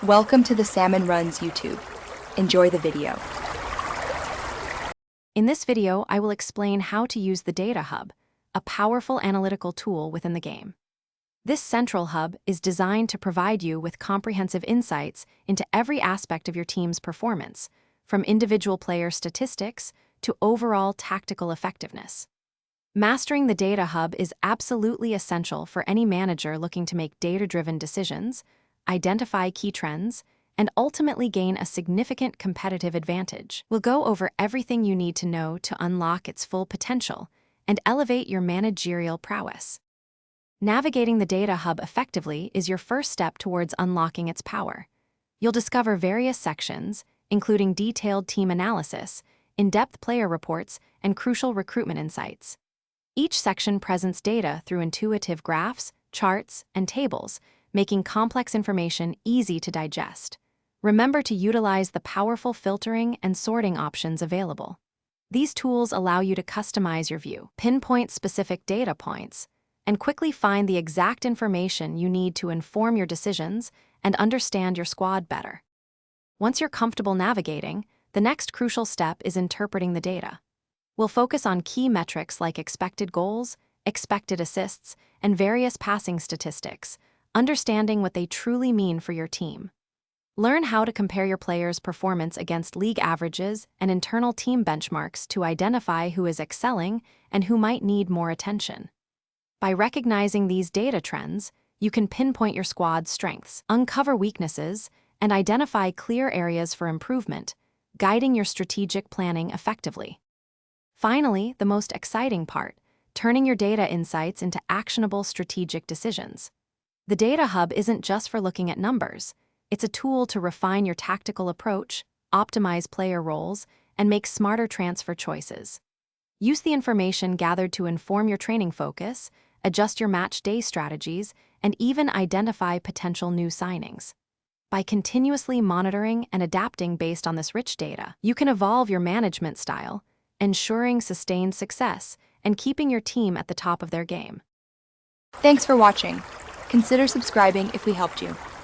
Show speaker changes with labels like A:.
A: Welcome to the Salmon Runs YouTube. Enjoy the video.
B: In this video, I will explain how to use the Data Hub, a powerful analytical tool within the game. This central hub is designed to provide you with comprehensive insights into every aspect of your team's performance, from individual player statistics to overall tactical effectiveness. Mastering the Data Hub is absolutely essential for any manager looking to make data-driven decisions, identify key trends, and ultimately gain a significant competitive advantage. We'll go over everything you need to know to unlock its full potential and elevate your managerial prowess. Navigating the Data Hub effectively is your first step towards unlocking its power. You'll discover various sections, including detailed team analysis, in-depth player reports, and crucial recruitment insights. Each section presents data through intuitive graphs, charts, and tables, making complex information easy to digest. Remember to utilize the powerful filtering and sorting options available. These tools allow you to customize your view, pinpoint specific data points, and quickly find the exact information you need to inform your decisions and understand your squad better. Once you're comfortable navigating, the next crucial step is interpreting the data. We'll focus on key metrics like expected goals, expected assists, and various passing statistics, understanding what they truly mean for your team. Learn how to compare your players' performance against league averages and internal team benchmarks to identify who is excelling and who might need more attention. By recognizing these data trends, you can pinpoint your squad's strengths, uncover weaknesses, and identify clear areas for improvement, guiding your strategic planning effectively. Finally, the most exciting part, turning your data insights into actionable strategic decisions. The Data Hub isn't just for looking at numbers. It's a tool to refine your tactical approach, optimize player roles, and make smarter transfer choices. Use the information gathered to inform your training focus, adjust your match day strategies, and even identify potential new signings. By continuously monitoring and adapting based on this rich data, you can evolve your management style, ensuring sustained success and keeping your team at the top of their game.
A: Thanks for watching. Consider subscribing if we helped you.